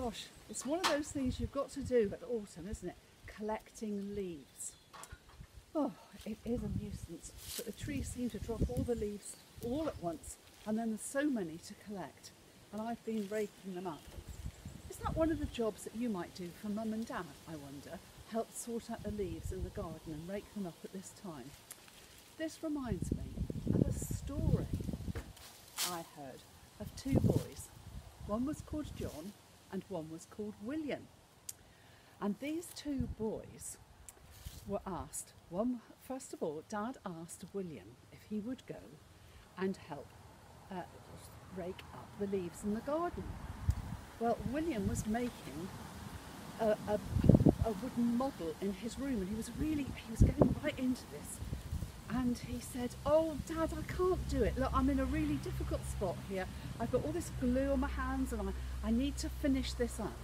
gosh, it's one of those things you've got to do at autumn, isn't it? Collecting leaves. Oh, it is a nuisance, but the trees seem to drop all the leaves all at once, and then there's so many to collect, and I've been raking them up. Is that one of the jobs that you might do for Mum and Dad, I wonder? Help sort out the leaves in the garden and rake them up at this time. This reminds me of a story I heard of two boys. One was called John and one was called William. And these two boys were asked, first of all, Dad asked William if he would go and help rake up the leaves in the garden. Well, William was making a wooden model in his room, and he was getting right into this. And he said, "Oh, Dad, I can't do it. Look, I'm in a really difficult spot here. I've got all this glue on my hands, and I need to finish this up."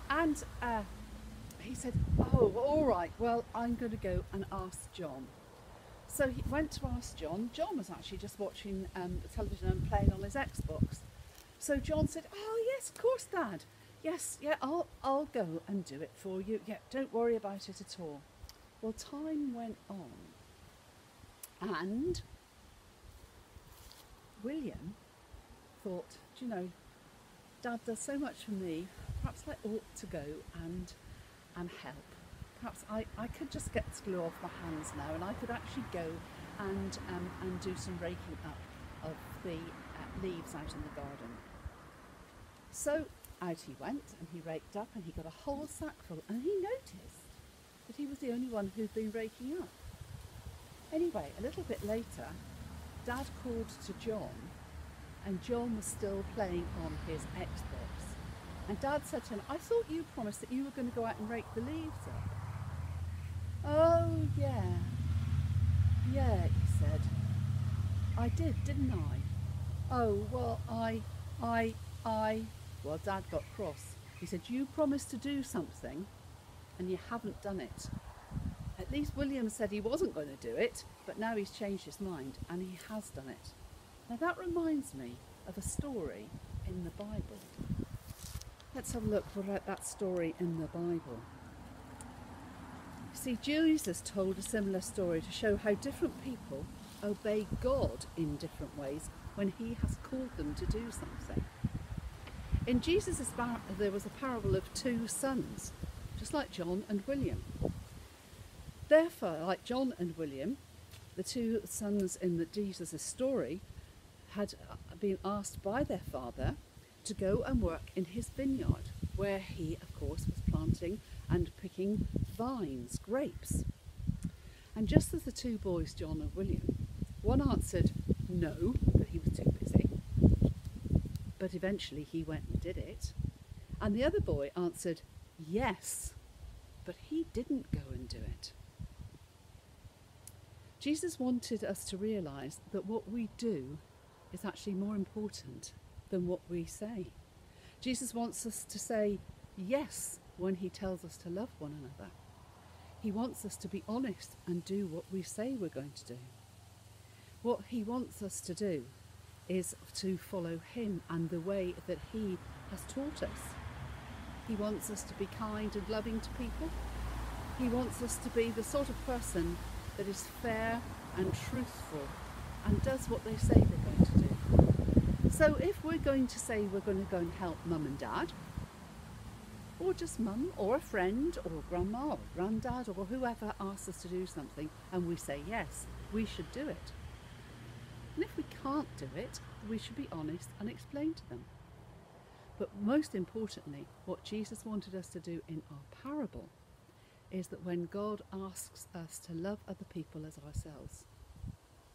And he said, "Oh, all right. Well, I'm going to go and ask John." So he went to ask John. John was actually just watching the television and playing on his Xbox. So John said, "Oh, yes, of course, Dad. Yes, yeah, I'll go and do it for you. Yeah, don't worry about it at all." Well, time went on, and William thought, "Do you know, Dad does so much for me. Perhaps I ought to go and help. Perhaps I could just get this glue off my hands now, and I could actually go and do some raking up of the leaves out in the garden." So out he went, and he raked up, and he got a whole sackful, and he noticed that he was the only one who'd been raking up. Anyway, a little bit later, Dad called to John, and John was still playing on his Xbox. And Dad said to him, "I thought you promised that you were going to go out and rake the leaves up." "Oh, yeah, he said. "I did, didn't I?" "Oh, well, Well, Dad got cross. He said, "You promised to do something and you haven't done it." At least William said he wasn't going to do it, but now he's changed his mind and he has done it. Now that reminds me of a story in the Bible. Let's have a look at that story in the Bible. See, Jesus told a similar story to show how different people obey God in different ways when he has called them to do something. In Jesus' there was a parable of two sons, just like John and William. Therefore, like John and William, the two sons in Jesus' story had been asked by their father to go and work in his vineyard, where he, of course, was planting and picking vines, grapes. And just as the two boys, John and William, one answered no, that he was too busy, but eventually he went and did it, and the other boy answered yes, but he didn't go and do it. Jesus wanted us to realise that what we do is actually more important than what we say. Jesus wants us to say yes when he tells us to love one another. He wants us to be honest and do what we say we're going to do. What he wants us to do is to follow him and the way that he has taught us. He wants us to be kind and loving to people. He wants us to be the sort of person that is fair and truthful and does what they say they're going to do. So if we're going to say we're going to go and help Mum and Dad, or just Mum or a friend or Grandma or Granddad or whoever asks us to do something and we say yes, we should do it. And if we can't do it, we should be honest and explain to them. But most importantly, what Jesus wanted us to do in our parable is that when God asks us to love other people as ourselves,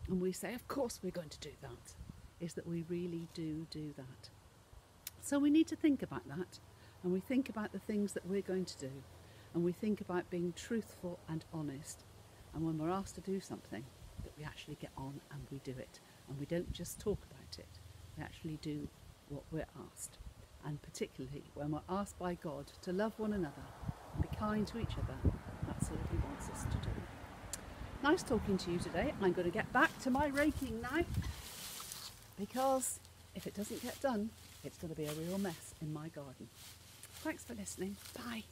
and we say, of course we're going to do that, is that we really do that. So we need to think about that, and we think about the things that we're going to do, and we think about being truthful and honest, and when we're asked to do something, that we actually get on and we do it, and we don't just talk about it, we actually do what we're asked. And particularly when we're asked by God to love one another and be kind to each other, that's what he wants us to do. Nice talking to you today. I'm going to get back to my raking now, because if it doesn't get done, it's going to be a real mess in my garden. Thanks for listening. Bye.